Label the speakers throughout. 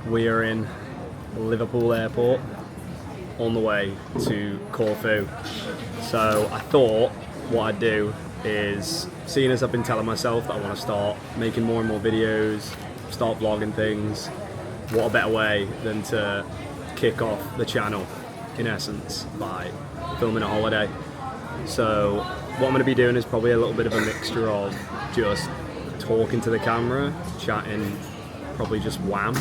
Speaker 1: We are in Liverpool airport on the way to Corfu. So I thought what I'd do is, seeing as I've been telling myself that I want to start making more and more videos, start vlogging things, what a better way than to kick off the channel, in essence, by filming a holiday. So what I'm going to be doing is probably a little bit of a mixture of just talking to the camera, chatting, probably just wham,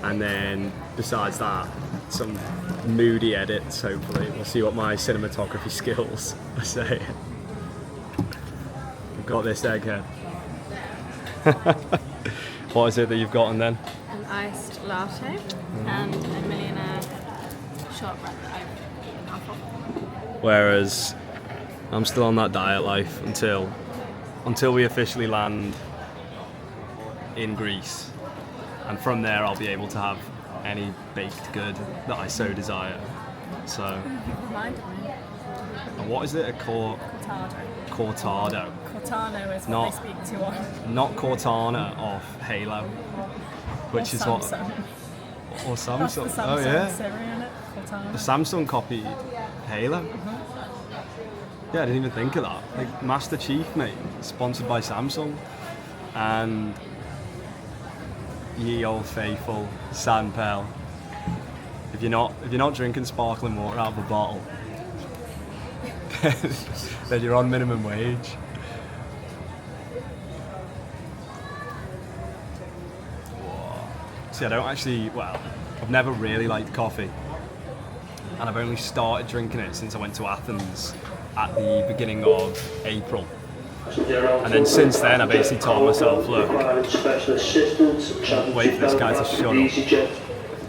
Speaker 1: and then besides that, some moody edits, hopefully. We'll see what my cinematography skills are saying. I've got this egghead. What is it that you've gotten then?
Speaker 2: An iced latte and a millionaire shortbread that I've eaten half of.
Speaker 1: Whereas I'm still on that diet life until we officially land in Greece. And from there I'll be able to have any baked good that I so desire. So,
Speaker 2: Reminded me.
Speaker 1: and what is it?
Speaker 2: Cortado.
Speaker 1: Cortado.
Speaker 2: Cortano is
Speaker 1: Not-
Speaker 2: what they speak to on.
Speaker 1: Not Cortana of Halo, which
Speaker 2: Or
Speaker 1: is
Speaker 2: Samsung.
Speaker 1: Or
Speaker 2: That's the
Speaker 1: Samsung.
Speaker 2: Samsung
Speaker 1: Oh yeah.
Speaker 2: Siri in it. Cortano.
Speaker 1: The Samsung copied Halo. Yeah, I didn't even think of that. Like Master Chief, mate, sponsored by Samsung, and ye old faithful Sandpel. If you're not drinking sparkling water out of a bottle, then you're on minimum wage. Whoa. See, I don't actually. Well, I've never really liked coffee, and I've only started drinking it since I went to Athens at the beginning of April. And then since then, I basically told myself, look, wait for this guy to shut up.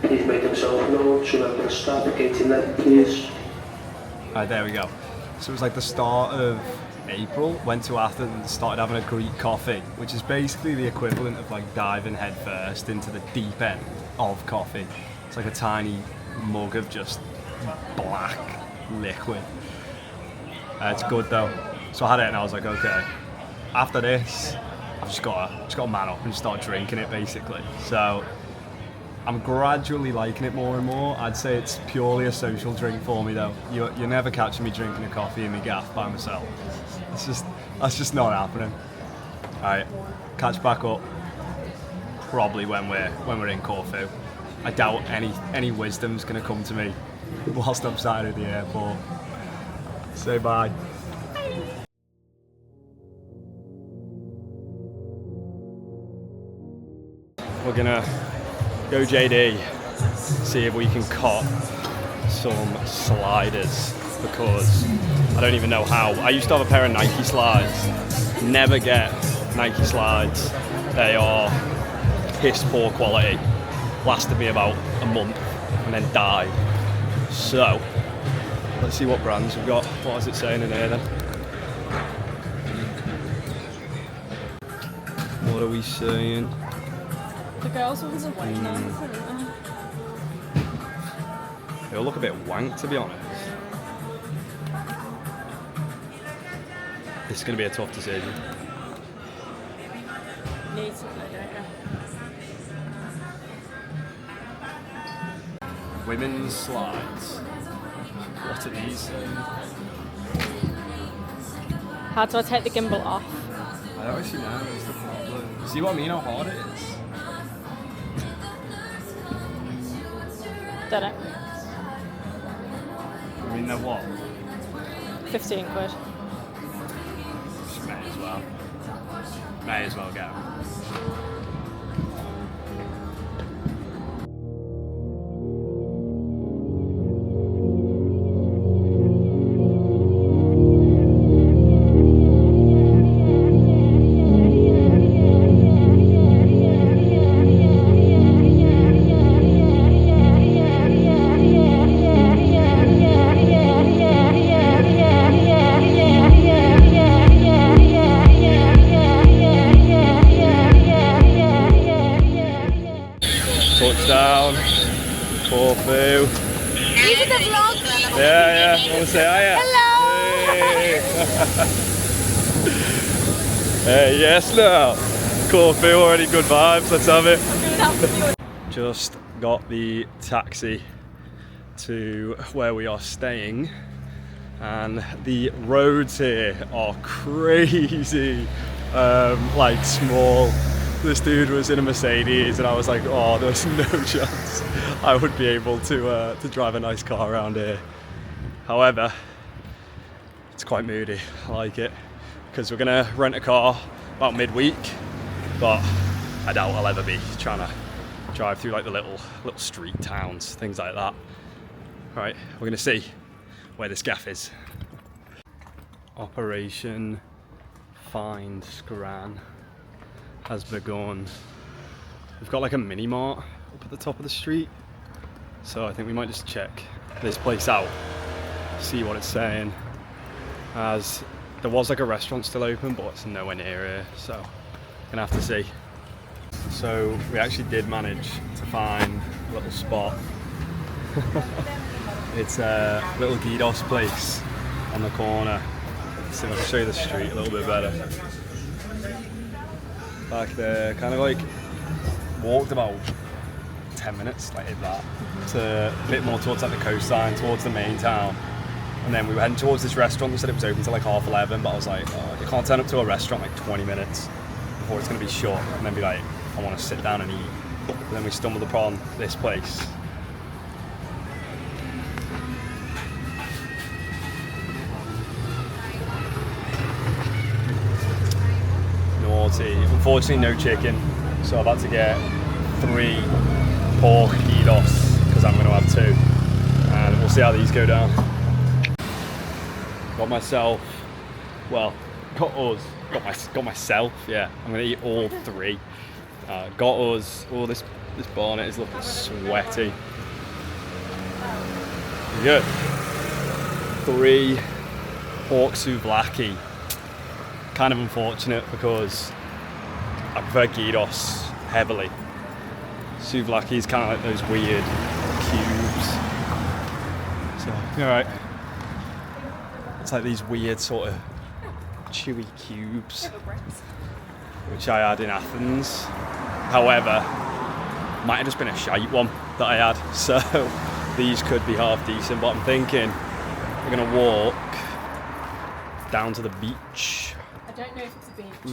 Speaker 3: Please make himself known. Should I press start the gating then, please?
Speaker 1: Alright, there we go. So it was like the start of April, went to Athens, started having a Greek coffee, which is basically the equivalent of like diving headfirst into the deep end of coffee. It's like a tiny mug of just black liquid. It's good though. So I had it and I was like, okay, after this, I've just got to man up and start drinking it basically. So I'm gradually liking it more and more. I'd say it's purely a social drink for me though. You're never catching me drinking a coffee in my gaff by myself. That's just not happening. Alright, catch back up probably when we're in Corfu. I doubt any wisdom's gonna come to me whilst I'm sat at the airport. Say bye. We're gonna go JD, see if we can cop some sliders, because I don't even know how. I used to have a pair of Nike slides. Never get Nike slides. They are piss poor quality. Lasted me about a month and then died. So let's see what brands we've got. What is it saying in here then? What are we saying?
Speaker 2: The girls' ones are way nicer, aren't
Speaker 1: They all look a bit wank, to be honest. This is going to be a tough decision.
Speaker 2: they? Need something, don't you?
Speaker 1: Women's slides. What are these?
Speaker 2: How do I take the gimbal off?
Speaker 1: I don't actually know, is the problem. See what I mean, how hard it is?
Speaker 2: Don't know.
Speaker 1: I mean, they're what?
Speaker 2: 15 quid.
Speaker 1: May as well. May as well go. Touchdown, Corfu.
Speaker 2: These are the vlogs.
Speaker 1: Yeah, want to say hi?
Speaker 2: Hello.
Speaker 1: Hey. Hey, yes, now. Corfu, already good vibes. Let's have it. Just got the taxi to where we are staying, and the roads here are crazy. Like small. This dude was in a Mercedes, and I was like, oh, there's no chance I would be able to drive a nice car around here. However, it's quite moody. I like it because we're gonna rent a car about midweek, but I doubt I'll ever be trying to drive through like the little street towns, things like that. Right, we're gonna see where this gaff is. Operation Find Scran has begun. We've got like a mini mart up at the top of the street, so I think we might just check this place out, see what it's saying, as there was like a restaurant still open, but it's nowhere near here, so gonna have to see. So we actually did manage to find a little spot. It's a little gyros place on the corner. Let's see if I can show you the street a little bit better. Back there, kind of like walked about 10 minutes, like if that, to a bit more towards like the coastline, towards the main town. And then we went towards this restaurant. They said it was open till like 11:30, but I was like, oh, you can't turn up to a restaurant like 20 minutes before it's going to be shut and then be like, I want to sit down and eat. But then we stumbled upon this place. Naughty. Unfortunately, no chicken, so I've had to get 3 pork gyros because I'm going to have 2, and we'll see how these go down. Got myself, well, got myself. Yeah, I'm going to eat all 3. Got us. Oh, this bonnet is looking sweaty. Good. 3 pork souvlaki. Kind of unfortunate because I prefer gyros heavily. Souvlaki is kind of like those weird cubes. So, alright. It's like these weird sort of chewy cubes, which I had in Athens. However, might have just been a shite one that I had. So these could be half decent, but I'm thinking we're gonna walk down to the beach.
Speaker 2: I don't know if it's a beach.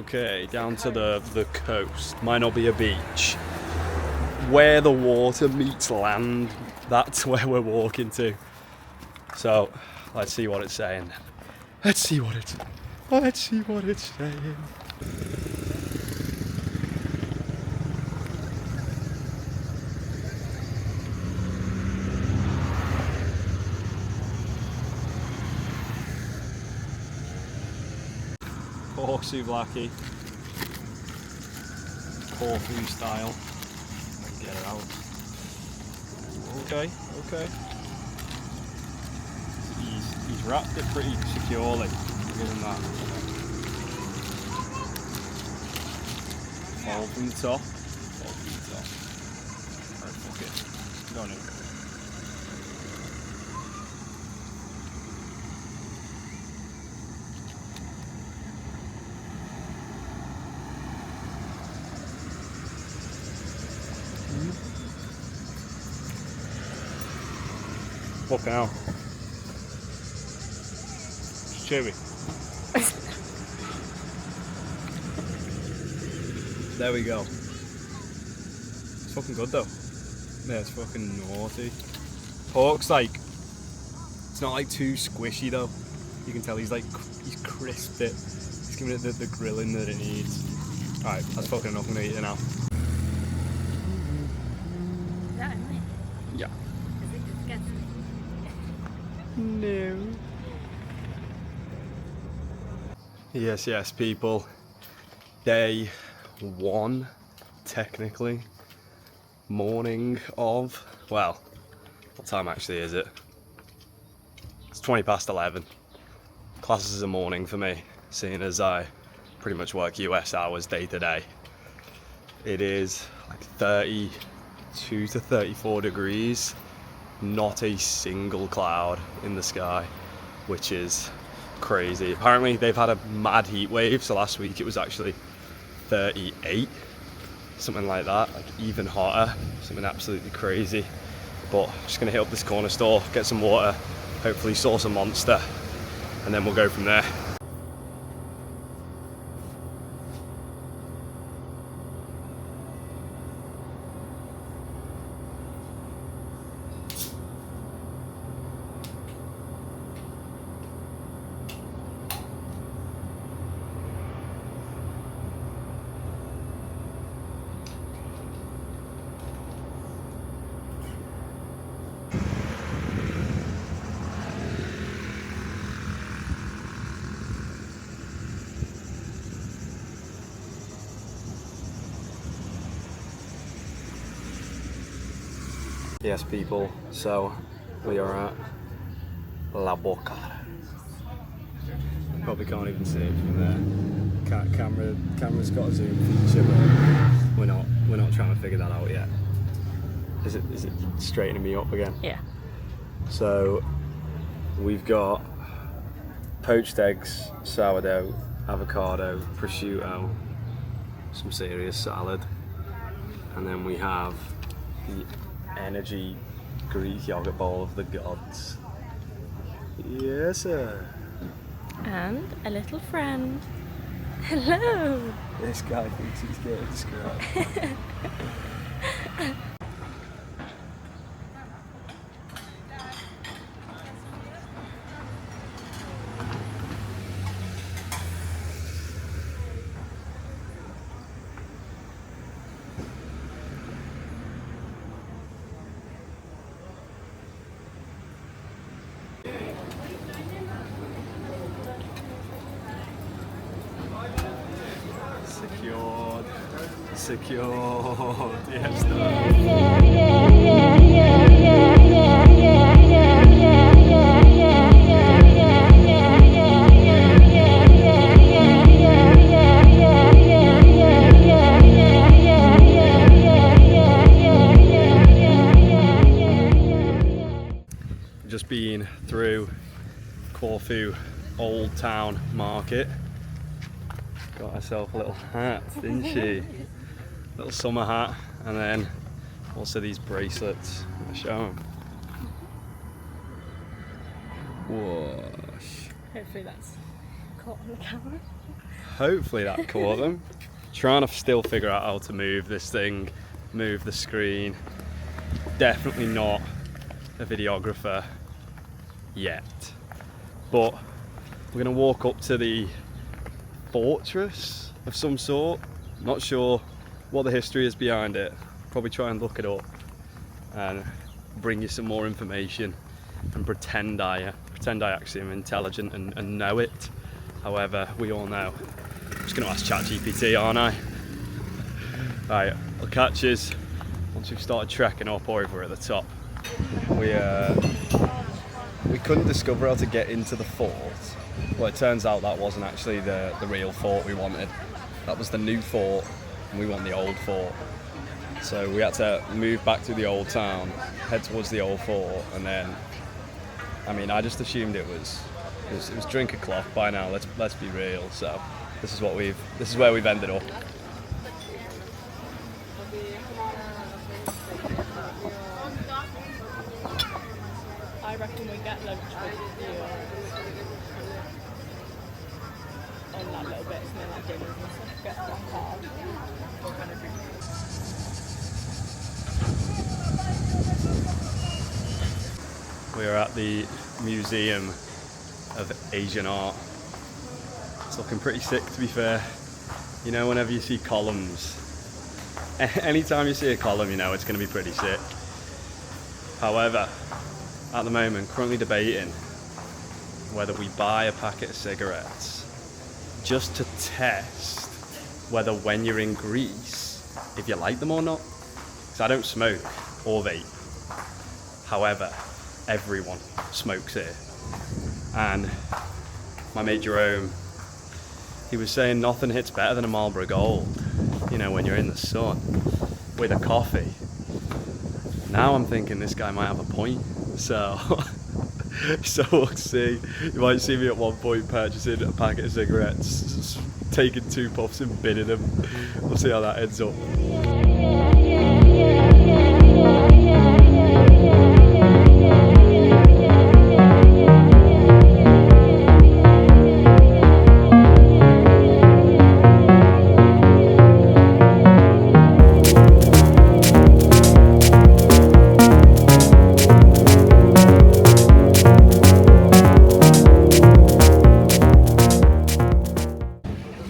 Speaker 1: Okay, down to the coast. Might not be a beach. Where the water meets land, that's where we're walking to. So let's see what it's saying. Let's see what it's saying. Pork souvlaki, Corfu style. Get it out. Okay. He's wrapped it pretty securely. Give him that. Fold from the top. Alright, fuck it. Go on in. Fucking hell. It's chewy. There we go. It's fucking good though. Yeah, it's fucking naughty. Pork's like, it's not like too squishy though. You can tell he's crisped it. He's giving it the grilling that it needs. Alright, that's fucking enough. I'm gonna eat it now.
Speaker 2: Is that only?
Speaker 1: Yeah.
Speaker 2: Is it disgusting?
Speaker 1: No. Yes, people. Day 1, technically. Morning of, well, what time actually is it? It's 20 past 11. Classes is a morning for me, seeing as I pretty much work US hours day to day. It is like 32 to 34 degrees. Not a single cloud in the sky, which is crazy. Apparently they've had a mad heat wave, so last week it was actually 38, something like that, like even hotter, something absolutely crazy. But just gonna hit up this corner store, get some water, hopefully source a Monster, and then we'll go from there. Yes, people, so we are at La Boca. Probably can't even see it from there. Camera's got a zoom feature, but we're not trying to figure that out yet. Is it straightening me up again?
Speaker 2: Yeah.
Speaker 1: So we've got poached eggs, sourdough, avocado, prosciutto, some serious salad, and then we have the energy Greek yogurt bowl of the gods. Yes, sir.
Speaker 2: And a little friend. Hello.
Speaker 1: This guy thinks he's getting described. Secured, yes, just been through Corfu Old Town Market. Got herself a little hat, didn't she? Little summer hat, and then also these bracelets. I'll show them. Whoosh.
Speaker 2: Hopefully that's caught on the camera.
Speaker 1: Hopefully that caught them. Trying to still figure out how to move this thing, move the screen. Definitely not a videographer yet. But we're gonna walk up to the fortress of some sort. Not sure what the history is behind it. Probably try and look it up and bring you some more information and pretend I actually am intelligent and know it. However, we all know. I'm just going to ask ChatGPT, aren't I? Right, I'll catch us once we've started trekking up or if we're at the top. We couldn't discover how to get into the fort. Well, it turns out that wasn't actually the real fort we wanted. That was the new fort, and we want the old fort. So we had to move back to the old town, head towards the old fort, and then, I mean, I just assumed it was drink o'clock by now. Let's be real. So this is where we've ended up.
Speaker 2: I reckon we get lunch with you on that little bit, and then like dinners and stuff, get one card.
Speaker 1: We are at the Museum of Asian Art. It's looking pretty sick, to be fair. You know, whenever you see columns, anytime you see a column, you know it's going to be pretty sick. However, at the moment, currently debating whether we buy a packet of cigarettes just to test whether when you're in Greece, if you like them or not. Because I don't smoke or vape. However, everyone smokes here. And my mate Jerome, he was saying nothing hits better than a Marlboro Gold, you know, when you're in the sun with a coffee. Now I'm thinking this guy might have a point. So So we'll see. You might see me at one point purchasing a packet of cigarettes, taking 2 puffs and binning them. We'll see how that ends up.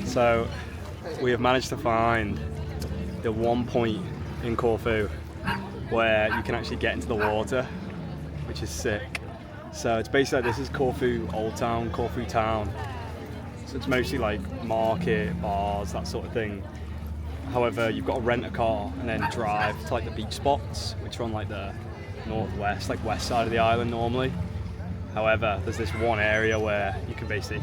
Speaker 1: So we have managed to find the one point in Corfu where you can actually get into the water, which is sick. So it's basically like, this is Corfu Old Town, Corfu Town. So it's mostly like market, bars, that sort of thing. However, you've got to rent a car and then drive to like the beach spots, which are on like the northwest, like west side of the island normally. However, there's this one area where you can basically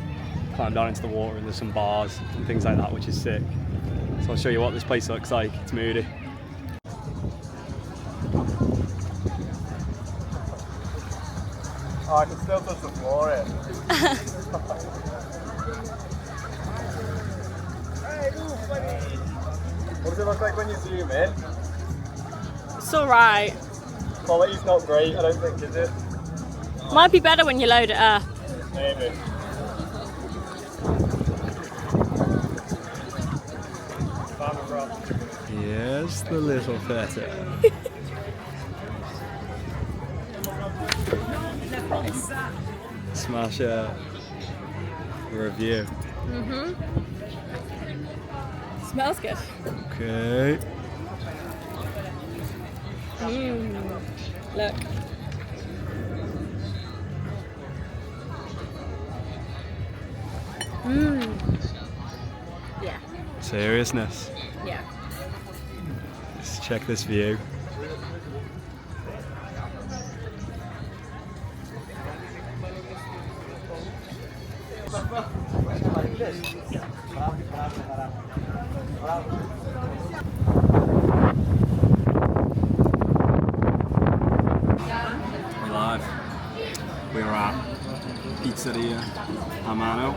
Speaker 1: climb down into the water and there's some bars and things like that, which is sick. So I'll show you what this place looks like. It's moody. Oh, I can still touch the floor here. Hey, ooh, buddy. What does it look like when you zoom in?
Speaker 2: It's alright.
Speaker 1: Quality's not great, I don't think, is it?
Speaker 2: Might be better when you load it up.
Speaker 1: Maybe. Yes, the little feta. Smash a review.
Speaker 2: Smells good.
Speaker 1: Okay.
Speaker 2: Look. Yeah.
Speaker 1: Seriousness.
Speaker 2: Yeah.
Speaker 1: Let's check this view. We're live. We're at Pizzeria Amano.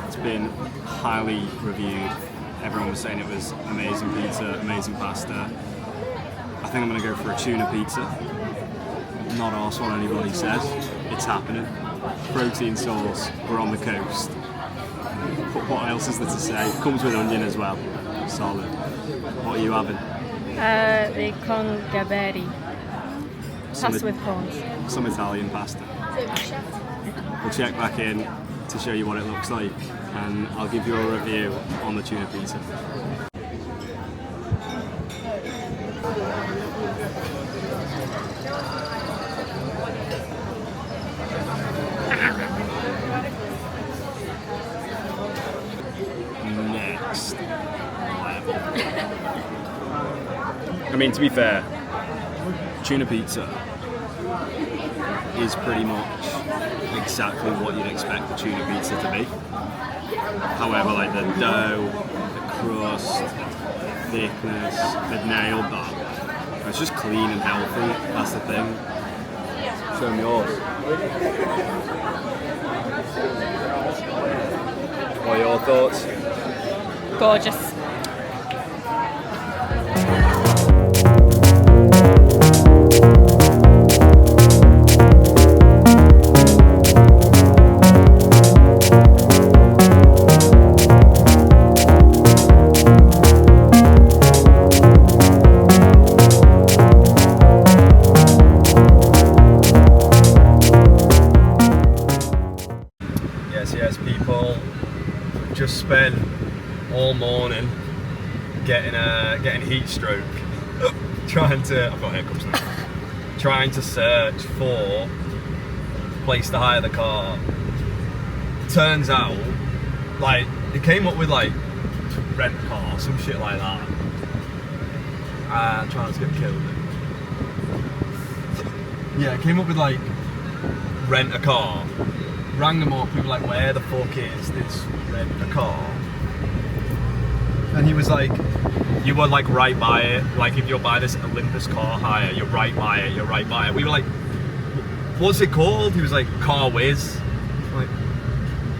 Speaker 1: It's been highly reviewed. Everyone was saying it was amazing pizza, amazing pasta. I think I'm going to go for a tuna pizza. Not asked what anybody says. It's happening. Protein sauce. We're on the coast. What else is there to say? Comes with onion as well. Solid. What are you having?
Speaker 2: The con gaberi. Pasta with corns.
Speaker 1: Some Italian pasta. We'll check back in to show you what it looks like, and I'll give you a review on the tuna pizza. Next level. I mean, to be fair, tuna pizza is pretty much exactly what you'd expect the tuna pizza to be. However, like the dough, the crust, thickness, they've nailed that. It's just clean and healthy, that's the thing. Show me yours. What are your thoughts?
Speaker 2: Gorgeous.
Speaker 1: Yes, people. Just spent all morning getting heat stroke, trying to. I've got hiccups now. Trying to search for a place to hire the car. Turns out, like, it came up with like rent a car, some shit like that. Trying to get killed. Yeah, it came up with like rent a car. Rang them up, we were like, where the fuck is this rent a car? And he was like, you were like right by it. Like if you're by this Olympus car hire, you're right by it, you're right by it. We were like, what's it called? He was like, Car Whiz. I'm like,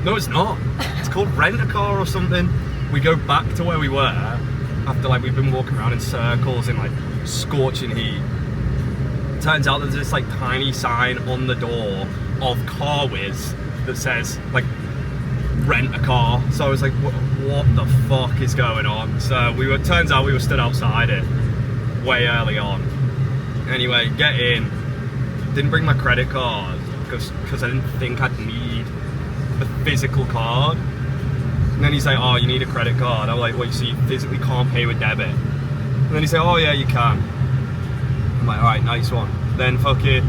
Speaker 1: no, it's not. It's called Rent a Car or something. We go back to where we were after like we've been walking around in circles in like scorching heat. Turns out there's this like tiny sign on the door of Car Whiz that says like rent a car. So I was like, what the fuck is going on? So turns out we were stood outside it way early on. Anyway, get in. Didn't bring my credit card because I didn't think I'd need the physical card. And then he's like, oh, you need a credit card. I'm like, wait, so you physically can't pay with debit? And then he's like, oh yeah, you can. I'm like, alright, nice one. Then fucking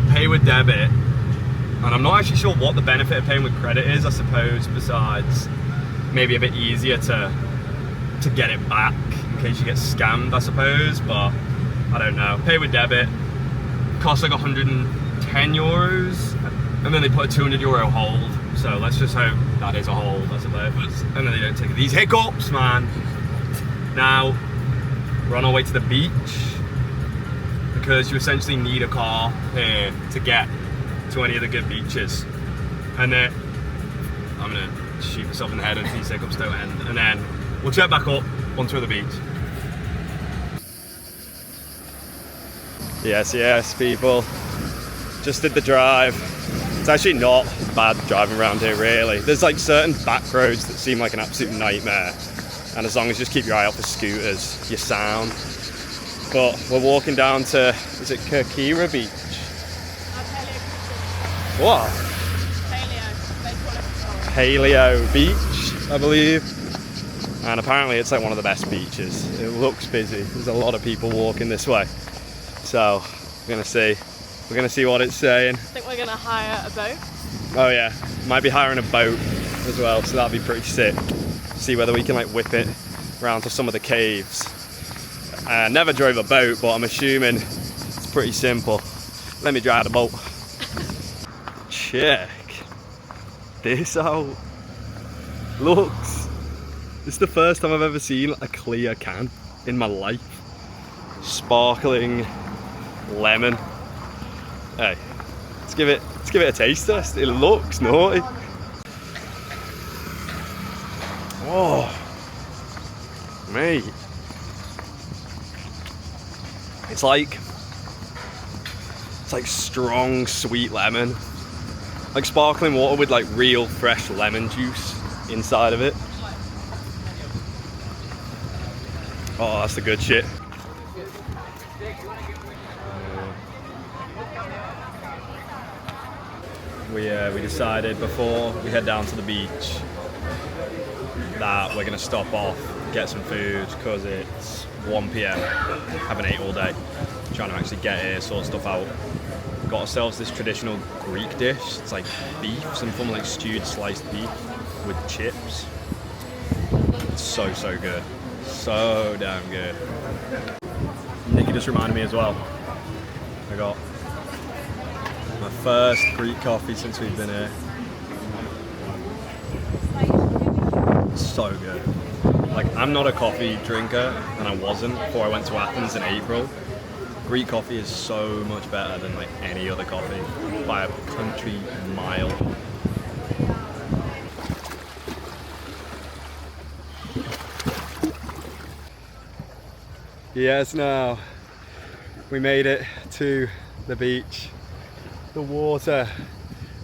Speaker 1: pay with debit. And I'm not actually sure what the benefit of paying with credit is, I suppose, besides maybe a bit easier to get it back in case you get scammed, I suppose, but I don't know. Pay with debit, costs like 110 euros, and then they put a 200 euro hold. So let's just hope that is a hold, I suppose. And then they don't take these hiccups, man. Now, we're on our way to the beach because you essentially need a car here to get to any of the good beaches. And then I'm gonna shoot myself in the head if these hiccups don't end. And then we'll check back up onto the beach. Yes, people. Just did the drive. It's actually not bad driving around here, really. There's like certain back roads that seem like an absolute nightmare. And as long as you just keep your eye out for scooters, you're sound. But we're walking down to, is it Kirkira Beach? What? Paleo Beach, I believe. And apparently it's like one of the best beaches. It looks busy. There's a lot of people walking this way. So we're gonna see what it's saying.
Speaker 2: I think we're gonna hire a boat.
Speaker 1: Oh yeah, might be hiring a boat as well, so that'd be pretty sick. See whether we can like whip it around to some of the caves. I never drove a boat, but I'm assuming it's pretty simple. Let me drive the boat. Check this out. Looks. This is the first time I've ever seen a clear can in my life. Sparkling lemon. Hey, let's give it a taste test. It looks naughty. Oh, mate. It's like strong sweet lemon. Like sparkling water with like real fresh lemon juice inside of it. Oh, that's the good shit. We decided before we head down to the beach that we're gonna stop off, get some food, because it's 1 PM. Haven't ate all day. Trying to actually get here, sort stuff out. Got ourselves this traditional Greek dish. It's like beef, some form of like stewed sliced beef with chips. It's so good. So damn good. Nikki just reminded me as well. I got my first Greek coffee since we've been here. So good. Like, I'm not a coffee drinker, and I wasn't before I went to Athens in April. Greek coffee is so much better than like any other coffee by a country mile. Yes, now we made it to the beach. The water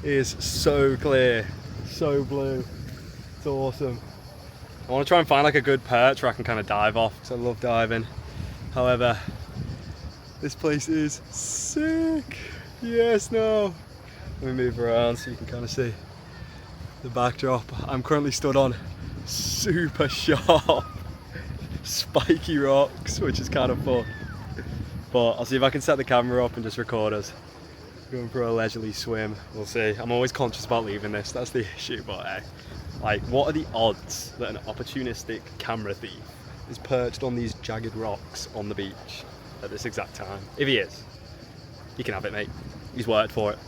Speaker 1: is so clear, so blue. It's awesome. I want to try and find like a good perch where I can kind of dive off, because I love diving. However, this place is sick. Yes, no. Let me move around so you can kind of see the backdrop. I'm currently stood on super sharp, spiky rocks, which is kind of fun. But I'll see if I can set the camera up and just record us going for a leisurely swim. We'll see. I'm always conscious about leaving this, that's the issue, but hey. Like, what are the odds that an opportunistic camera thief is perched on these jagged rocks on the beach at this exact time? If he is, you can have it, mate. He's worked for it.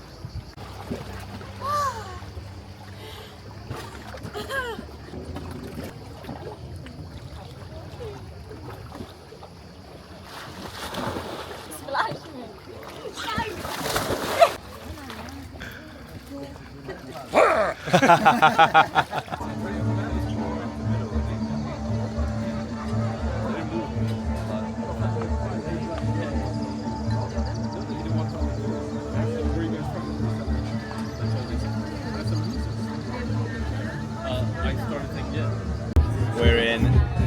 Speaker 1: We're in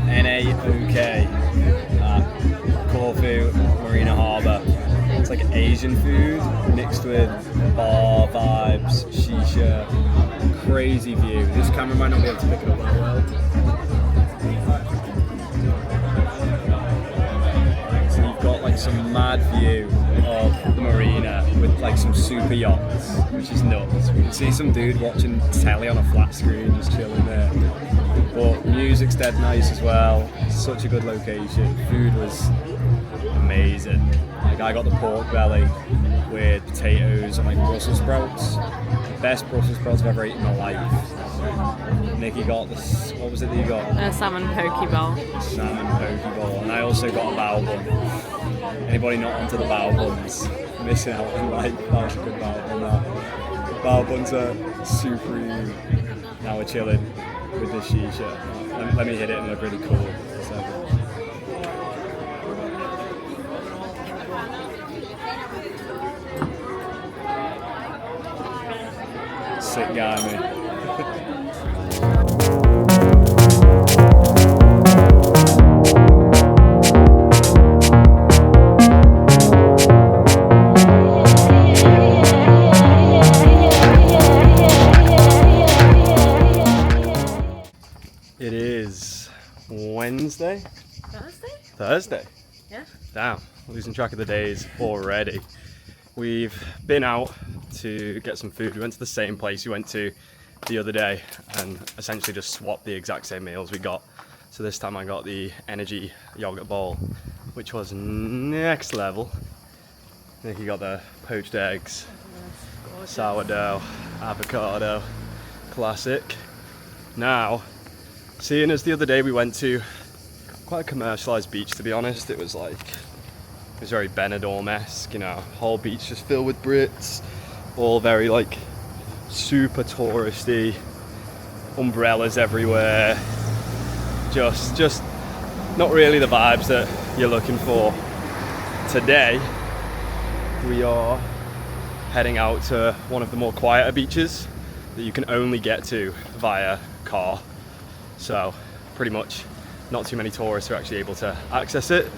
Speaker 1: NAOK at Corfu, Marina Harbour. It's like Asian food mixed with bar vibes, shisha, crazy view. This camera might not be able to pick it up that well. So you've got like some mad view of the marina with like some super yachts, which is nuts. We can see some dude watching telly on a flat screen just chilling there. But music's dead nice as well. Such a good location. Food was amazing. Like I got the pork belly with potatoes and like Brussels sprouts. Best Brussels sprouts I've ever eaten in my life. Nikki got this. What was it that you got?
Speaker 2: A salmon poke bowl.
Speaker 1: Salmon poke bowl, and I also got a bao bun. Anybody not onto the bao buns, missing out on life. That was a good bao bun. That bao buns are supreme. Now we're chilling with the shisha. Let me hit it and look really cool. So. Sick guy, man. It is Wednesday? Thursday?
Speaker 2: Yeah.
Speaker 1: Damn, losing track of the days already. We've been out to get some food. We went to the same place we went to the other day and essentially just swapped the exact same meals we got. So this time I got the energy yogurt bowl, which was next level. Nikki got the poached eggs, sourdough, avocado, classic. Now, seeing as the other day we went to quite a commercialised beach, to be honest, it was very Benidorm-esque, you know, whole beach just filled with Brits, all very like super touristy, umbrellas everywhere, just not really the vibes that you're looking for. Today we are heading out to one of the more quieter beaches that you can only get to via car, so pretty much not too many tourists are actually able to access it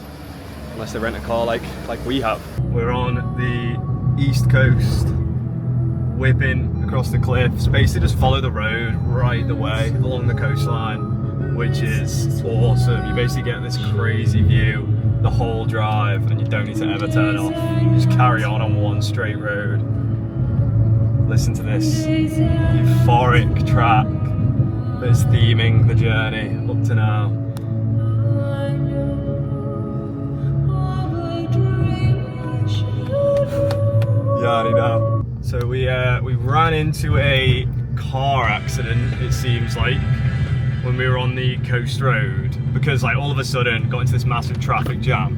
Speaker 1: unless they rent a car like we have. We're on the east coast, whipping across the cliffs, basically just follow the road right the way along the coastline, which is awesome. You basically get this crazy view the whole drive and you don't need to ever turn off. You just carry on one straight road. Listen to this euphoric track that's theming the journey up to now. Yeah, I know. So we ran into a car accident, it seems like, when we were on the coast road, because like all of a sudden got into this massive traffic jam.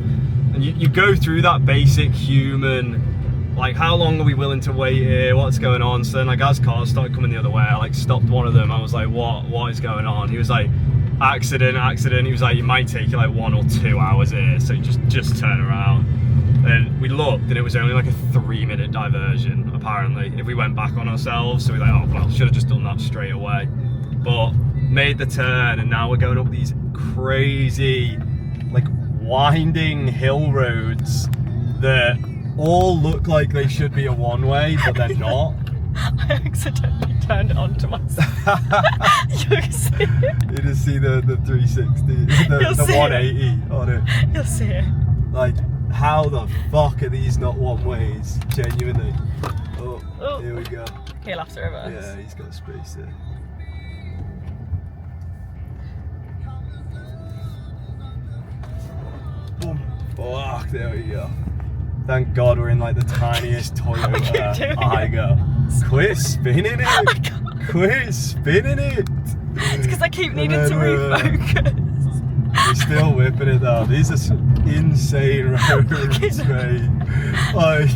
Speaker 1: And you go through that basic human, like how long are we willing to wait here, what's going on? So then like as cars started coming the other way, I like stopped one of them. I was like, what is going on? He was like, accident. He was like, it might take you like 1 or 2 hours here, so just turn around. And we looked and it was only like a 3-minute diversion apparently if we went back on ourselves, so we're like, oh well, should have just done that straight away. But made the turn and now we're going up these crazy like winding hill roads that all look like they should be a one-way, but they're not.
Speaker 2: I accidentally turned it on to myself. You'll see it.
Speaker 1: You just see the 360, the 180 on it.
Speaker 2: You'll see it.
Speaker 1: Like, how the fuck are these not one-ways? Genuinely. Oh, here we go.
Speaker 2: He'll have to reverse.
Speaker 1: Yeah, he's got space there. Boom. Fuck, there we go. Thank God we're in like the tiniest Toyota Aygo. Quit spinning it! Quit spinning it!
Speaker 2: It's because I keep needing to refocus.
Speaker 1: We're still whipping it though. These are some insane roads, mate. Like,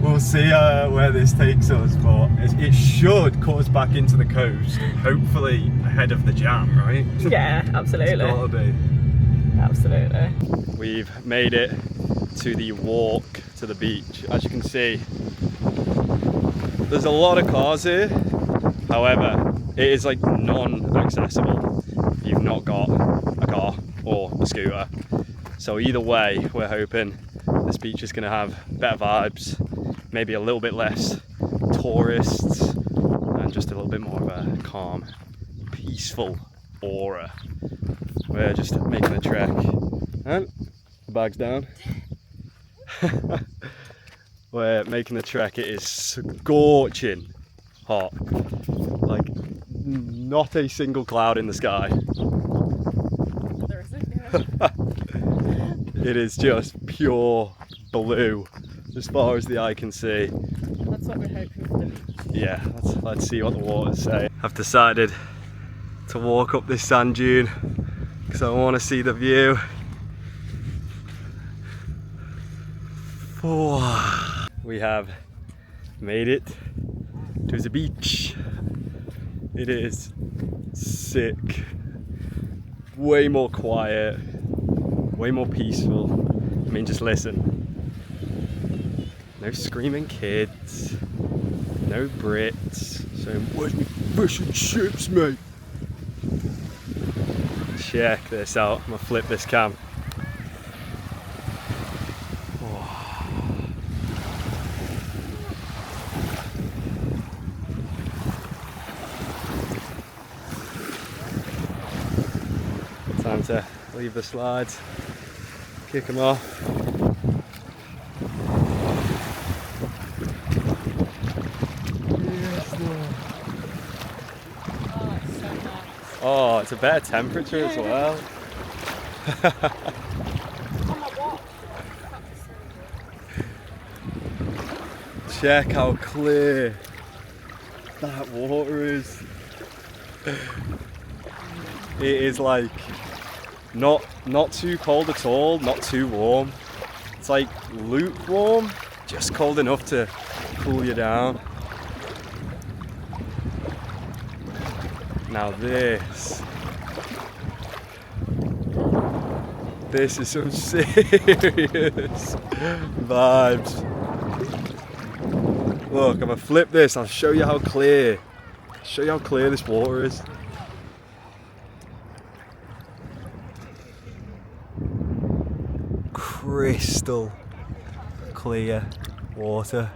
Speaker 1: We'll see where this takes us, but it should cut us back into the coast, hopefully ahead of the jam, right?
Speaker 2: Yeah, absolutely.
Speaker 1: It's gotta be.
Speaker 2: Absolutely.
Speaker 1: We've made it to the walk to the beach. As you can see, there's a lot of cars here. However, it is like non-accessible if you've not got a car or a scooter. So either way, we're hoping this beach is gonna have better vibes, maybe a little bit less tourists, and just a little bit more of a calm, peaceful aura. We're just making a trek. And the bag's down. We're making the trek. It is scorching hot. Like, not a single cloud in the sky.
Speaker 2: There isn't, yeah.
Speaker 1: It is just pure blue as far as the eye can see.
Speaker 2: That's what we're hoping for.
Speaker 1: Yeah, let's see what the waters say. I've decided to walk up this sand dune because I want to see the view. Oh, we have made it to the beach. It is sick, way more quiet, way more peaceful. I mean, just listen. No screaming kids, no Brits saying, "Where's my fish and chips, mate?" Check this out. I'm gonna flip this cam. Time to leave the slides, kick them off. Oh, it's a better temperature as well. Check how clear that water is. It is like not too cold at all, not too warm. It's like lukewarm, just cold enough to cool you down. Now this is some serious vibes. Look, I'm gonna flip this, I'll show you how clear this water is. Crystal clear water.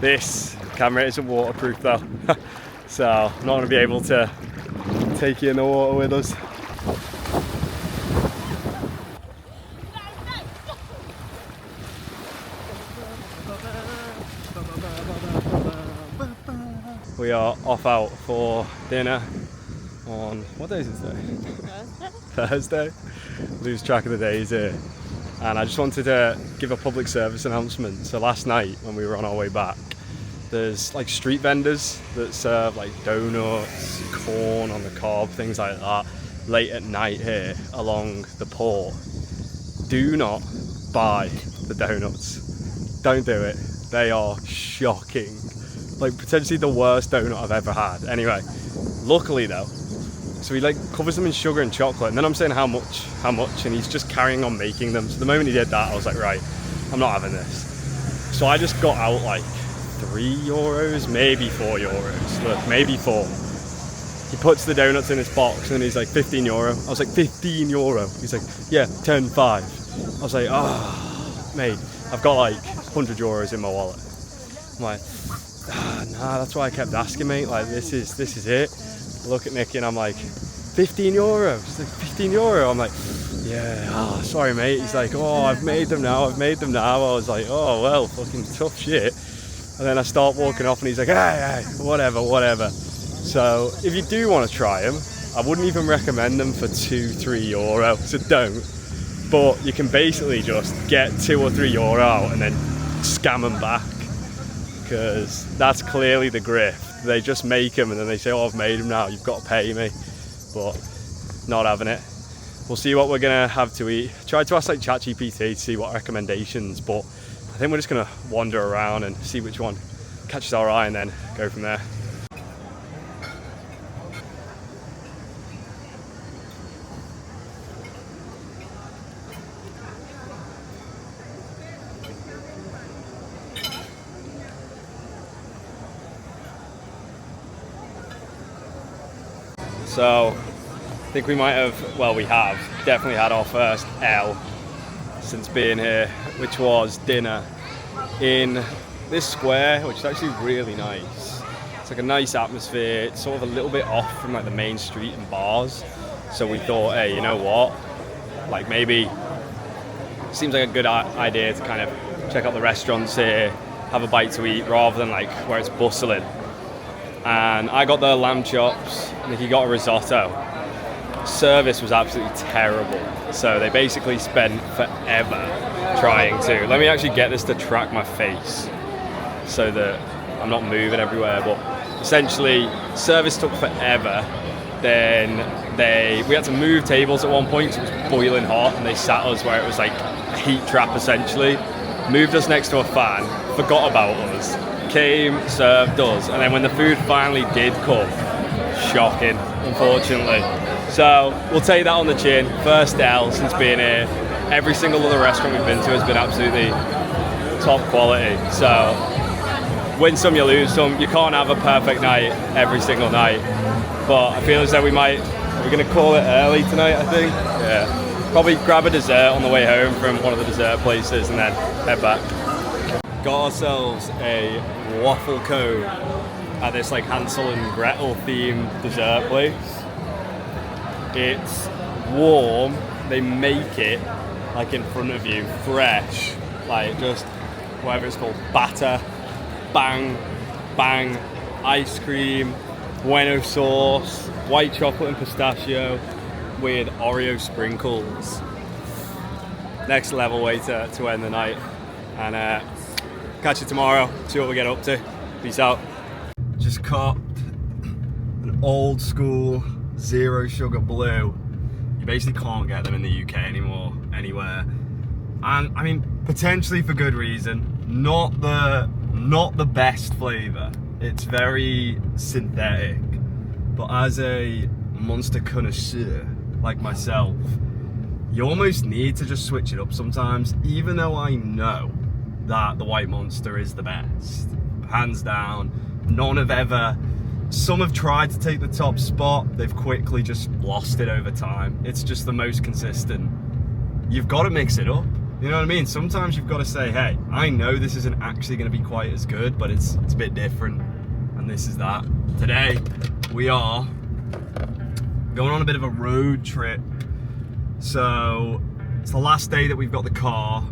Speaker 1: This camera isn't waterproof though, so I'm not going to be able to take you in the water with us. We are off out for dinner on, what day is it today? Thursday. Lose track of the days here. And I just wanted to give a public service announcement. So last night when we were on our way back, there's like street vendors that serve like donuts, corn on the cob, things like that, late at night here along the port. Do not buy the donuts. Don't do it. They are shocking. Like potentially the worst donut I've ever had. Anyway, luckily though, so he like covers them in sugar and chocolate, and then I'm saying how much, and he's just carrying on making them. So the moment he did that, I was like, right, I'm not having this. So I just got out like €3, maybe €4. Look, maybe 4. He puts the donuts in his box and he's like €15. I was like, €15? He's like, yeah, 10, 5. I was like, oh, mate, I've got like €100 in my wallet. I'm like, nah, that's why I kept asking, mate. Like, this is it. I look at Nicky and I'm like, €15. He's like, €15? I'm like, yeah, oh, sorry, mate. He's like, oh, I've made them now. I was like, oh, well, fucking tough shit. And then I start walking off and he's like, hey, whatever. So if you do want to try them, I wouldn't even recommend them for €2-3, so don't. But you can basically just get €2 or €3 out and then scam them back, because that's clearly the grift. They just make them and then they say, oh, I've made them now, you've got to pay me. But not having it. we'll see what we're gonna have to eat. Tried to ask like ChatGPT to see what recommendations, but I think we're just gonna wander around and see which one catches our eye and then go from there. So I think we might have, well, we have definitely had our first L since being here, which was dinner in this square, which is actually really nice. It's like a nice atmosphere. It's sort of a little bit off from like the main street and bars. So we thought, hey, you know what? Like maybe it seems like a good idea to kind of check out the restaurants here, have a bite to eat rather than like where it's bustling. And I got the lamb chops, Nicky got a risotto. Service was absolutely terrible. So they basically spent forever trying to. Let me actually get this to track my face so that I'm not moving everywhere. But essentially, service took forever. Then we had to move tables at one point because it was boiling hot, and they sat us where it was like a heat trap essentially. Moved us next to a fan, forgot about us. Came, served us, and then when the food finally did come, shocking, unfortunately. So we'll take that on the chin. First L since being here. Every single other restaurant we've been to has been absolutely top quality. So win some, you lose some. You can't have a perfect night every single night. But I feel as though we're going to call it early tonight, I think. Yeah. Probably grab a dessert on the way home from one of the dessert places and then head back. Got ourselves a waffle cone at this like Hansel and Gretel themed dessert place. It's warm, they make it like in front of you, fresh, like just whatever it's called, batter, bang, bang, ice cream, bueno sauce, white chocolate and pistachio with Oreo sprinkles. Next level way to end the night. And catch you tomorrow, see what we get up to. Peace out. Just copped an old school zero sugar blue. You basically can't get them in the UK anymore, anywhere. And I mean, potentially for good reason. Not the best flavour. It's very synthetic. But as a Monster connoisseur like myself, you almost need to just switch it up sometimes, even though I know that the White Monster is the best. Hands down. Some have tried to take the top spot, they've quickly just lost it over time. It's just the most consistent. You've got to mix it up. You know what I mean? Sometimes you've got to say, hey, I know this isn't actually going to be quite as good, but it's a bit different. And this is that. Today, we are going on a bit of a road trip. So, it's the last day that we've got the car.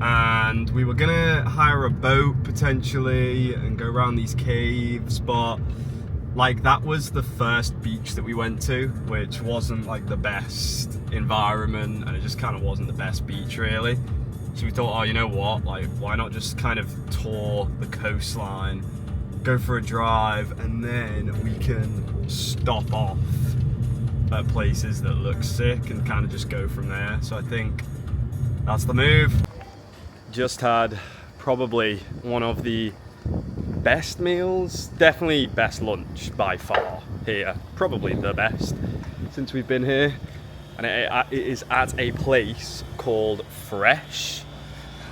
Speaker 1: And we were gonna hire a boat potentially and go around these caves, but like that was the first beach that we went to, which wasn't like the best environment, and it just kind of wasn't the best beach really. So we thought, oh, you know what, like why not just kind of tour the coastline, go for a drive, and then we can stop off at places that look sick and kind of just go from there. So I think that's the move. Just had probably one of the best meals, definitely best lunch by far here, probably the best since we've been here, and it is at a place called Fresh.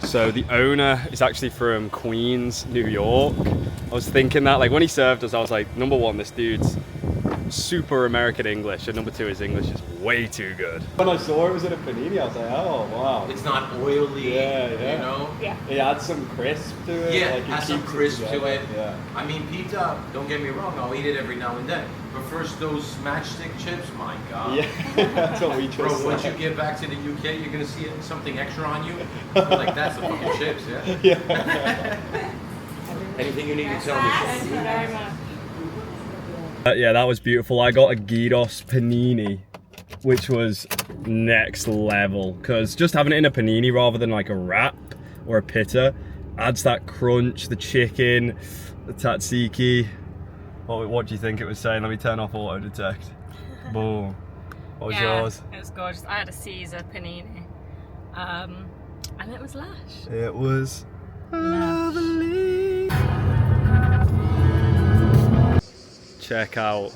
Speaker 1: So the owner is actually from Queens, New York. I was thinking that, like when he served us, I was like, number one, this dude's super American English, and number two, his English is way too good. When I saw it was in a panini, I was like, oh wow.
Speaker 4: It's not oily, you know?
Speaker 2: Yeah.
Speaker 1: It adds some crisp to it.
Speaker 4: Yeah,
Speaker 1: like
Speaker 4: it has some crisp to it.
Speaker 1: Yeah.
Speaker 4: I mean, pizza, don't get me wrong, I'll eat it every now and then. But first, those matchstick chips, my God.
Speaker 1: Yeah, that's what we just
Speaker 4: Bro, once you
Speaker 1: said.
Speaker 4: get back to the UK, you're going to see something extra on you. Like, that's the fucking chips, yeah?
Speaker 1: Yeah.
Speaker 4: Anything you need to tell me?
Speaker 2: Thank you very much.
Speaker 1: Yeah, that was beautiful. I got a gyros panini, which was next level, because just having it in a panini rather than like a wrap or a pita adds that crunch, the chicken, the tzatziki. What do you think it was saying? Let me turn off auto detect. Boom. What was
Speaker 2: Yeah,
Speaker 1: yours?
Speaker 2: it was gorgeous. I had a Caesar panini, and it was lush.
Speaker 1: It was
Speaker 2: Lush.
Speaker 1: lovely. Check out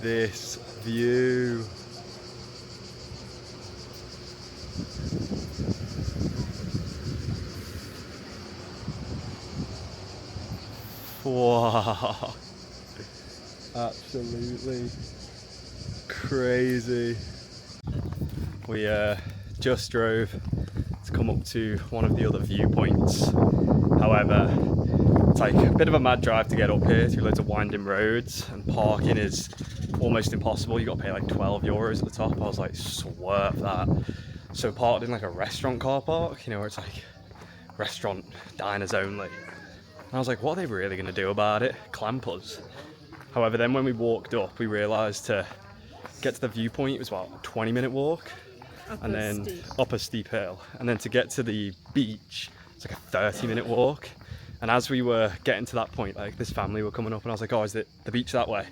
Speaker 1: this view. Wow. Absolutely crazy. We just drove to come up to one of the other viewpoints. However, it's like a bit of a mad drive to get up here through loads of winding roads, and parking is almost impossible. You got to pay like 12 euros at the top. I was like, swerve that. So parked in like a restaurant car park, you know, where it's like restaurant diners only. And I was like, what are they really going to do about it? Clamp us. However, then when we walked up, we realised to get to the viewpoint, it was about a 20-minute walk. And then up a steep hill. And then to get to the beach, it's like a 30-minute walk. And as we were getting to that point, like this family were coming up and I was like, oh, is it the beach that way?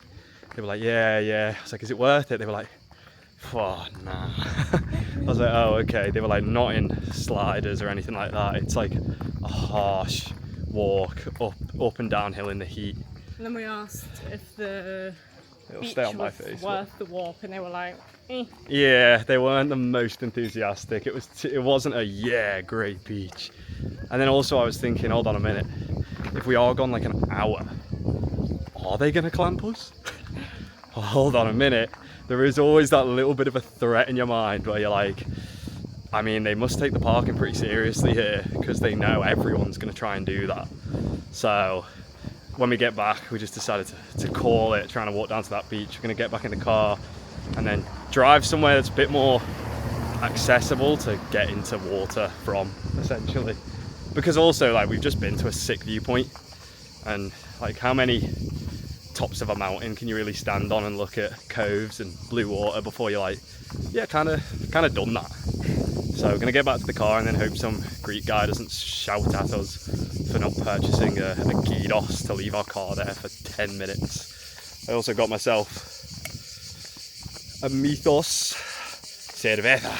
Speaker 1: They were like, yeah. I was like, is it worth it? They were like, oh, nah. I was like, oh, okay. They were like, not in sliders or anything like that. It's like a harsh walk up and downhill in the heat.
Speaker 2: And then we asked if the
Speaker 1: It'll
Speaker 2: beach
Speaker 1: stay on my
Speaker 2: was
Speaker 1: face.
Speaker 2: worth the walk, and they were like, eh.
Speaker 1: Yeah, they weren't the most enthusiastic. It wasn't a great beach. And then also I was thinking, hold on a minute, if we are gone like an hour, are they gonna clamp us? Well, hold on a minute. There is always that little bit of a threat in your mind where you're like, I mean, they must take the parking pretty seriously here because they know everyone's gonna try and do that. So when we get back, we just decided to call it, trying to walk down to that beach. We're gonna get back in the car and then drive somewhere that's a bit more accessible to get into water from, essentially. Because also, like, we've just been to a sick viewpoint, and like, how many tops of a mountain can you really stand on and look at coves and blue water before you're like, yeah, kind of done that. So we're gonna get back to the car and then hope some Greek guy doesn't shout at us for not purchasing a gyros to leave our car there for 10 minutes. I also got myself a Mythos cerveza.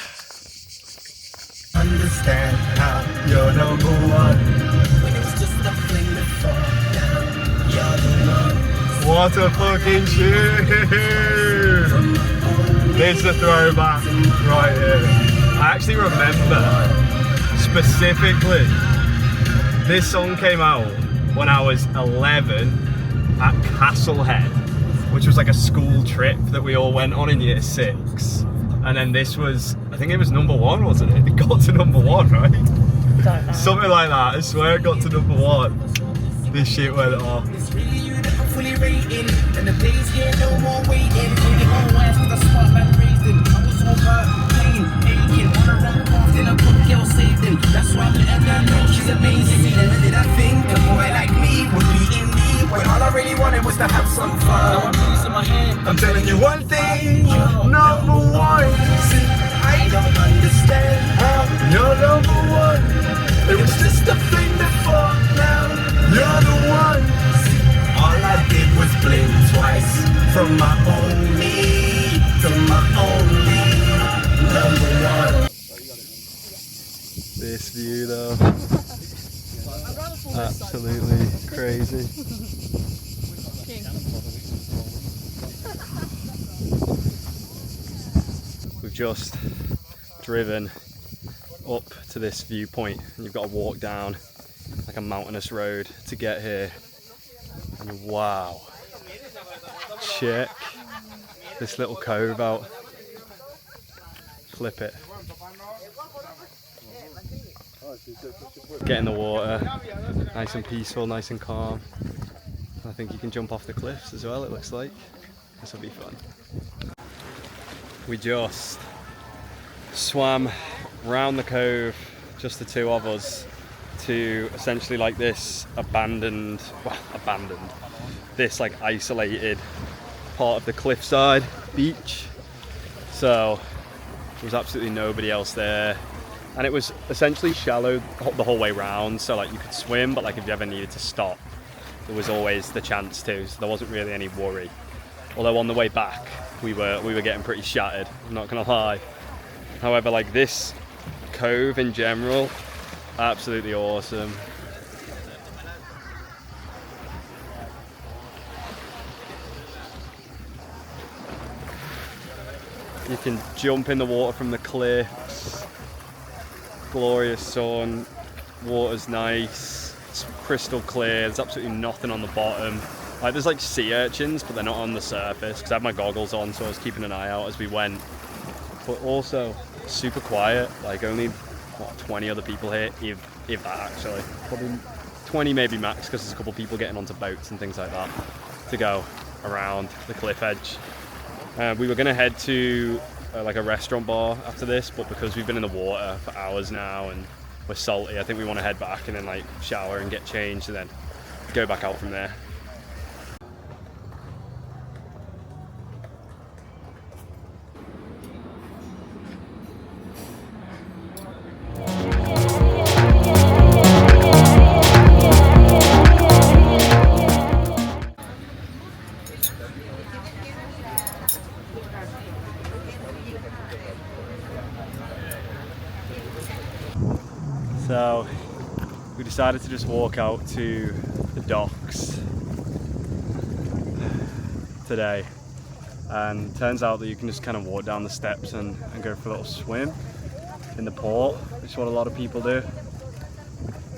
Speaker 1: Understand how you're number one. When it was just a fling before, now you're the one. What a fucking tune! There's the throwback right here. I actually remember specifically, this song came out when I was 11 at Castlehead, which was like a school trip that we all went on in year 6. And then this was, I think it was number 1, wasn't it? It got to number 1, right?
Speaker 2: Don't know.
Speaker 1: Something like that, I swear it got to number 1. This shit went off.
Speaker 5: Fully rating, and the days here no more waiting. Really on west with a spot like raising. I was on her pain, aching. On the wrong path, then a good girl saved him. That's why I'm letting her know she's amazing. Never did I think a boy like me would be in me, when all I really wanted was to have some fun. Now I'm losing my hand. I'm telling you one thing, number 1. See, I don't understand how you're number 1. It was just a thing before, now you're the one. All I did was blink twice from my own me to my only number 1.
Speaker 1: This view though, absolutely crazy. We've just driven up to this viewpoint and you've got to walk down like a mountainous road to get here. And wow, check this little cove out. Flip it. Get in the water, nice and peaceful, nice and calm. I think you can jump off the cliffs as well, it looks like. This will be fun. We just swam round the cove, just the two of us, to essentially like this abandoned, this like isolated part of the cliffside beach. So there was absolutely nobody else there. And it was essentially shallow the whole way round, so like you could swim, but like if you ever needed to stop, there was always the chance to, so there wasn't really any worry. Although on the way back, we were getting pretty shattered, I'm not gonna lie. However, like this cove in general, absolutely awesome. You can jump in the water from the cliffs. Glorious sun, water's nice, it's crystal clear, there's absolutely nothing on the bottom. Like there's like sea urchins, but they're not on the surface because I had my goggles on, so I was keeping an eye out as we went. But also super quiet, like only what, 20 other people here, if that actually. Probably 20 maybe max, because there's a couple people getting onto boats and things like that to go around the cliff edge. We were gonna head to like a restaurant bar after this, but because we've been in the water for hours now and we're salty, I think we want to head back and then like shower and get changed and then go back out from there. So we decided to just walk out to the docks today, and turns out that you can just kind of walk down the steps and go for a little swim in the port, which is what a lot of people do.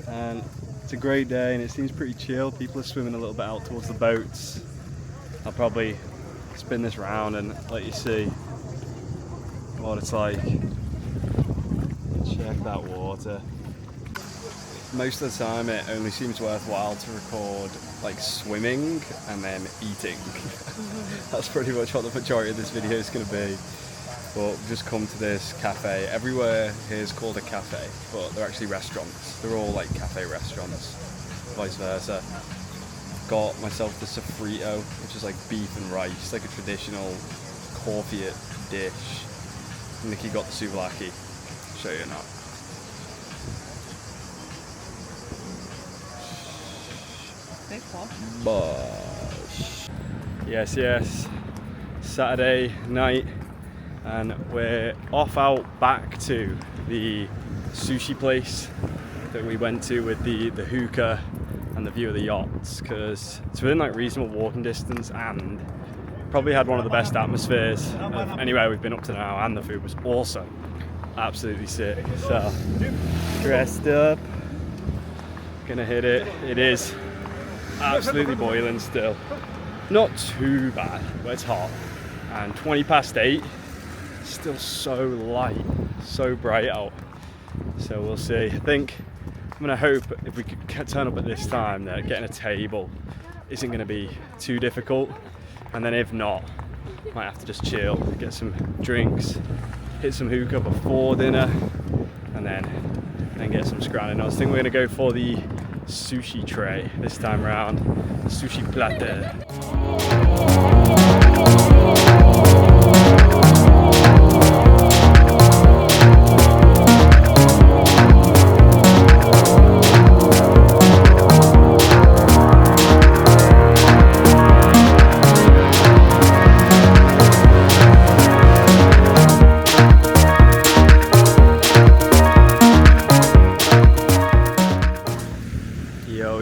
Speaker 1: And it's a great day and it seems pretty chill. People are swimming a little bit out towards the boats. I'll probably spin this round and let you see what it's like. Check that water. Most of the time it only seems worthwhile to record like swimming and then eating. That's pretty much what the majority of this video is going to be. But we've just come to this cafe. Everywhere here is called a cafe, but they're actually restaurants. They're all like cafe restaurants, vice versa. Got myself the sofrito, which is like beef and rice, like a traditional Corfu dish. Nikki got the souvlaki. I'll show you now. Bosh. Yes. Saturday night, and we're off out back to the sushi place that we went to with the hookah and the view of the yachts, because it's within like reasonable walking distance and probably had one of the best atmospheres of anywhere we've been up to now, and the food was also absolutely sick. So dressed up, gonna hit it. It is absolutely boiling still. Not too bad, but it's hot. And 20 past 8, still so light, so bright out. So we'll see. I think I'm gonna hope if we could turn up at this time that getting a table isn't gonna be too difficult. And then if not, might have to just chill, get some drinks, hit some hookah before dinner, and then get some scrounging. I was thinking we're gonna go for the sushi tray this time around, sushi platter.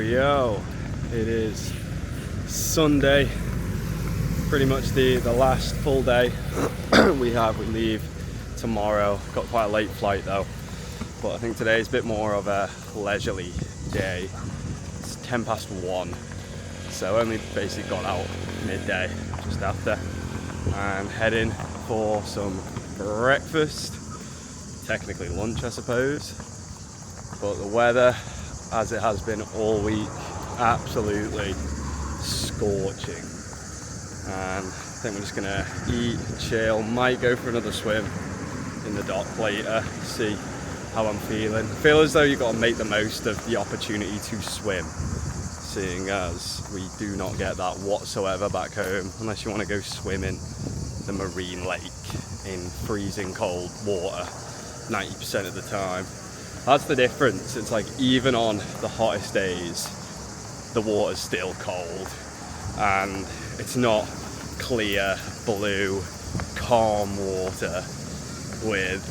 Speaker 1: Yo, it is Sunday, pretty much the last full day we have. We leave tomorrow. Got quite a late flight though, but I think today is a bit more of a leisurely day. It's 10 past 1, so only basically got out midday, just after, and heading for some breakfast, technically lunch I suppose, but the weather, as it has been all week, absolutely scorching. And I think we're just gonna eat, chill, might go for another swim in the dock later, see how I'm feeling. I feel as though you've got to make the most of the opportunity to swim, seeing as we do not get that whatsoever back home, unless you want to go swimming the marine lake in freezing cold water 90% of the time. That's the difference. It's like even on the hottest days, the water's still cold, and it's not clear, blue, calm water with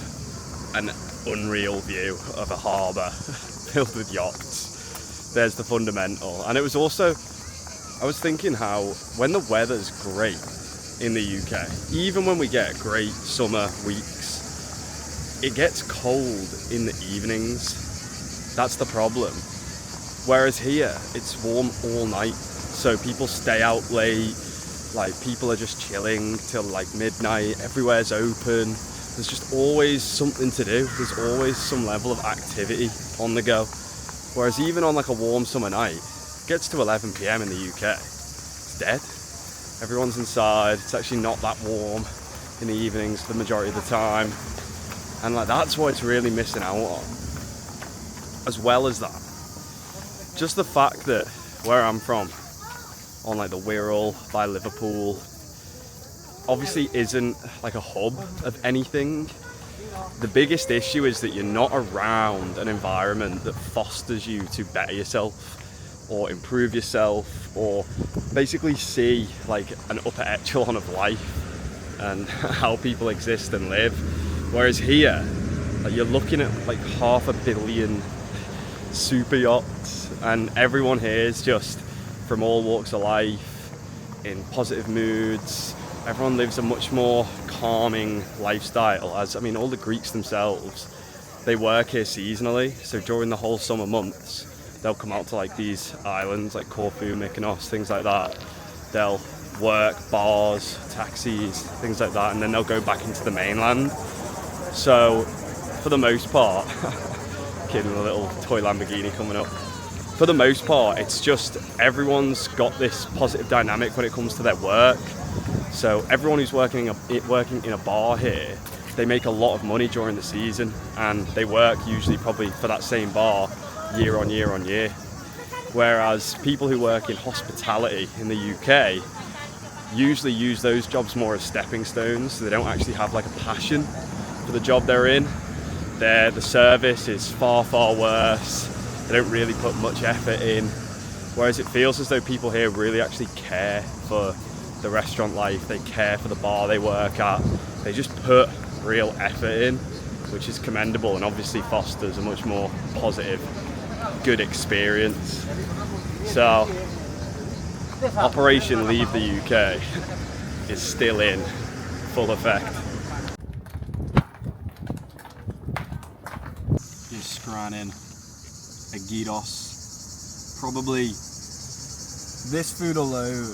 Speaker 1: an unreal view of a harbour filled with yachts. There's the fundamental. And it was also, I was thinking how when the weather's great in the UK, even when we get great summer weeks, it gets cold in the evenings. That's the problem. Whereas here, it's warm all night. So people stay out late, like people are just chilling till like midnight, everywhere's open. There's just always something to do. There's always some level of activity on the go. Whereas even on like a warm summer night, it gets to 11 PM in the UK, it's dead. Everyone's inside. It's actually not that warm in the evenings the majority of the time. And like that's what it's really missing out on. As well as that, just the fact that where I'm from, on like the Wirral by Liverpool, obviously isn't like a hub of anything. The biggest issue is that you're not around an environment that fosters you to better yourself or improve yourself or basically see like an upper echelon of life and how people exist and live. Whereas here, like, you're looking at like 500 million super yachts, and everyone here is just from all walks of life, in positive moods. Everyone lives a much more calming lifestyle. As I mean, all the Greeks themselves, they work here seasonally. So during the whole summer months, they'll come out to like these islands like Corfu, Mykonos, things like that. They'll work, bars, taxis, things like that, and then they'll go back into the mainland. So for the most part, kidding, a little toy Lamborghini coming up. For the most part, it's just everyone's got this positive dynamic when it comes to their work. So everyone who's working in a bar here, they make a lot of money during the season, and they work usually probably for that same bar year on year on year. Whereas people who work in hospitality in the UK usually use those jobs more as stepping stones. So they don't actually have like a passion for the job they're in. The service is far, far worse. They don't really put much effort in. Whereas it feels as though people here really actually care for the restaurant life. They care for the bar they work at. They just put real effort in, which is commendable and obviously fosters a much more positive, good experience. So, Operation Leave the UK is still in full effect. Just scanning a gyros. Probably this food alone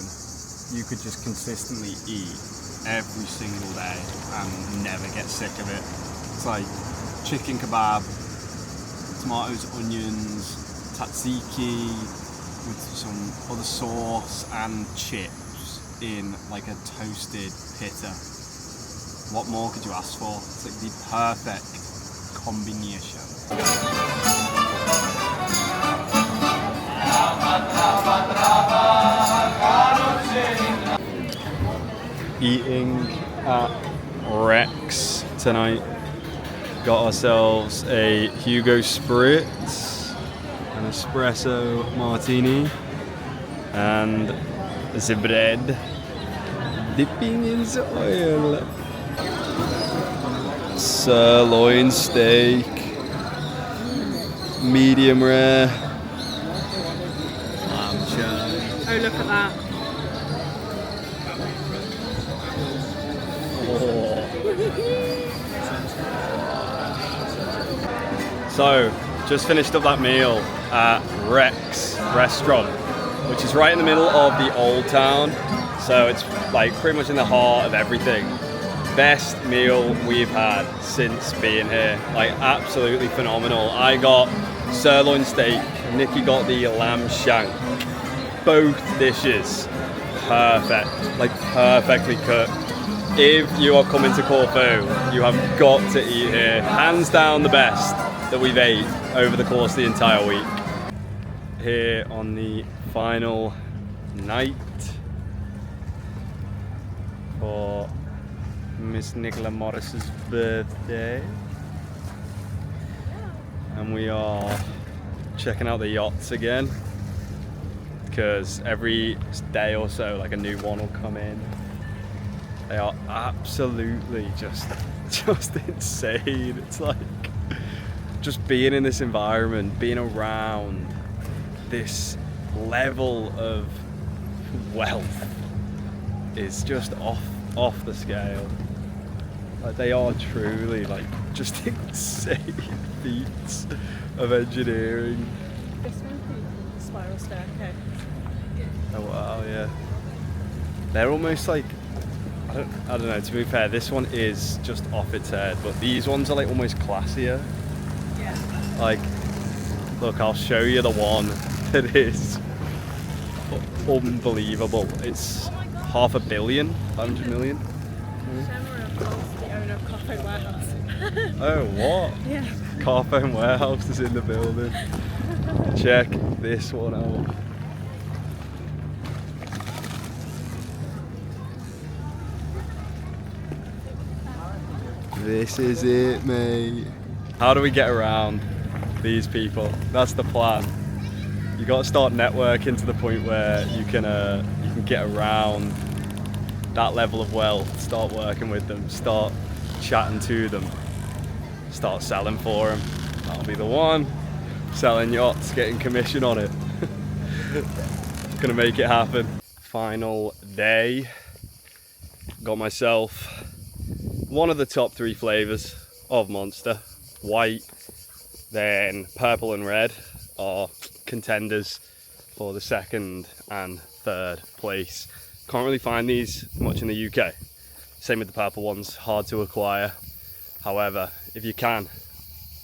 Speaker 1: you could just consistently eat every single day and never get sick of it. It's like chicken kebab, tomatoes, onions, tzatziki with some other sauce and chips in like a toasted pita. What more could you ask for? It's like the perfect combination. Eating at Rex tonight. Got ourselves a Hugo Spritz, an espresso martini, and the bread dipping in the oil. Sirloin steak, medium rare, lamb chop.
Speaker 2: Oh, look at that.
Speaker 1: So, just finished up that meal at Rex restaurant, which is right in the middle of the old town. So it's like pretty much in the heart of everything. Best meal we've had since being here. Like absolutely phenomenal. I got sirloin steak, Nikki got the lamb shank. Both dishes perfect, like perfectly cooked. If you are coming to Corfu, you have got to eat here. Hands down the best that we've ate over the course of the entire week. Here on the final night for Miss Nicola Morris's birthday. And we are checking out the yachts again, because every day or so like a new one will come in. They are absolutely just insane. It's like just being in this environment, being around this level of wealth is just off the scale. Like, they are truly like just insane feats of engineering.
Speaker 2: This one, the spiral staircase.
Speaker 1: Oh wow, yeah. They're almost like, I don't know, to be fair, this one is just off its head, but these ones are like almost classier.
Speaker 2: Yeah.
Speaker 1: Like, look, I'll show you the one that is unbelievable. It's $500 million, 100 million.
Speaker 2: Shamrock was the owner of Corfu Warehouse.
Speaker 1: Oh, what?
Speaker 2: Yeah.
Speaker 1: Corfu Warehouse is in the building. Check this one out. This is it, mate. How do we get around these people? That's the plan. You got to start networking to the point where you can get around that level of wealth. Start working with them. Start chatting to them. Start selling for them. That'll be the one. Selling yachts, getting commission on it. Gonna make it happen. Final day. Got myself one of the top 3 flavors of Monster. White, then purple and red are contenders for the 2nd and 3rd place. Can't really find these much in the UK. Same with the purple ones, hard to acquire. However, if you can,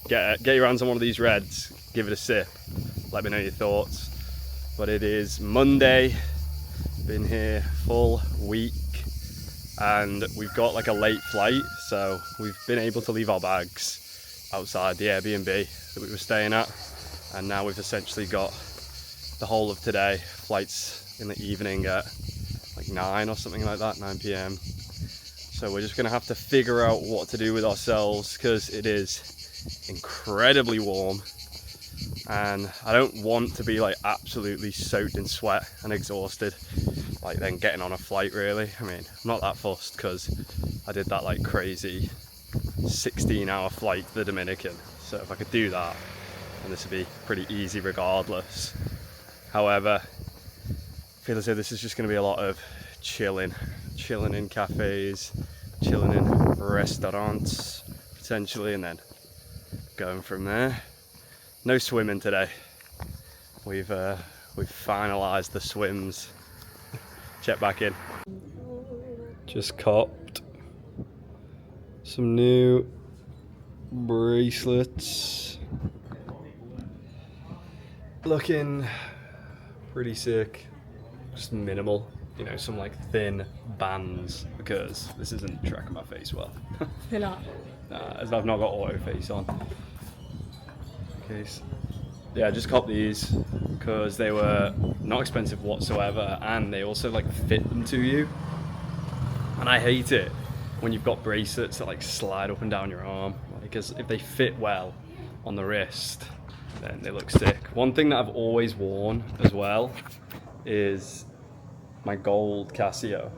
Speaker 1: get your hands on one of these reds, give it a sip, let me know your thoughts. But it is Monday, been here full week, and we've got like a late flight, so we've been able to leave our bags outside the Airbnb that we were staying at, and now we've essentially got the whole of today. Flights in the evening at like 9 or something like that, 9 p.m. So we're just gonna have to figure out what to do with ourselves, because it is incredibly warm and I don't want to be like absolutely soaked in sweat and exhausted like then getting on a flight, really. I mean, I'm not that fussed because I did that like crazy 16-hour flight to the Dominican, so if I could do that, then this would be pretty easy regardless. However, I feel as though this is just going to be a lot of chilling in cafes, chilling in restaurants potentially, and then going from there. No swimming today. We've finalised the swims. Check back in. Just copped some new bracelets. Looking pretty sick. Just minimal, you know, some like thin bands, because this isn't tracking my face well.
Speaker 2: You're not.
Speaker 1: As I've not got auto face on. Case. Yeah, I just copped these because they were not expensive whatsoever, and they also like fit them to you. And I hate it when you've got bracelets that like slide up and down your arm, because if they fit well on the wrist, then they look sick. One thing that I've always worn as well is my gold Casio.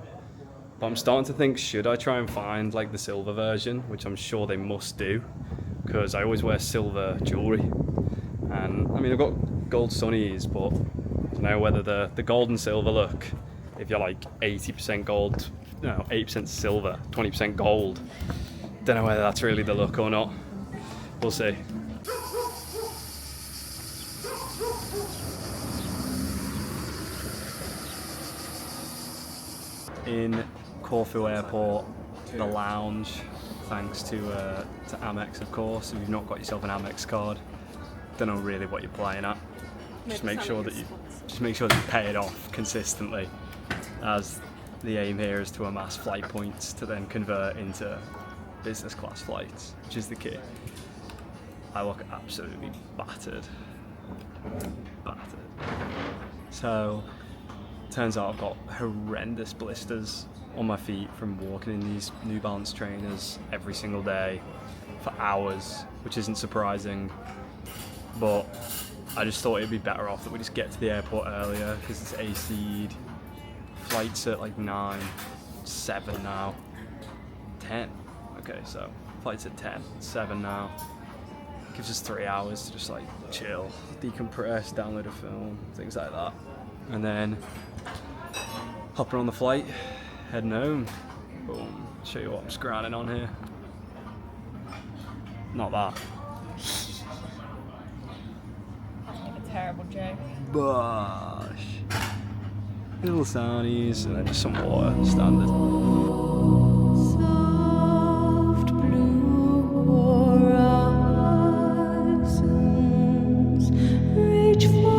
Speaker 1: But I'm starting to think, should I try and find like the silver version, which I'm sure they must do, because I always wear silver jewellery. And I mean, I've got gold sunnies, but I don't know whether the gold and silver look, if you're like 80% gold, no, 8% silver, 20% gold, don't know whether that's really the look or not. We'll see. In Corfu Airport, the lounge, thanks to Amex, of course. If you've not got yourself an Amex card, don't know really what you're playing at. Just make sure that you pay it off consistently, as the aim here is to amass flight points to then convert into business class flights, which is the key. I look absolutely battered. So, turns out I've got horrendous blisters on my feet from walking in these New Balance trainers every single day for hours, which isn't surprising, but I just thought it'd be better off that we just get to the airport earlier, because it's AC'd. Flight's at like 9, 7 now. 10. Okay, so flight's at 10. 7 now. Gives us 3 hours to just like chill, decompress, download a film, things like that. And then hopping on the flight, heading home. Boom. Show you what I'm scranning on here. Not that.
Speaker 2: A terrible joke.
Speaker 1: Bosh. Little soundies and then just some water, standard.
Speaker 6: Soft blue horizons reach for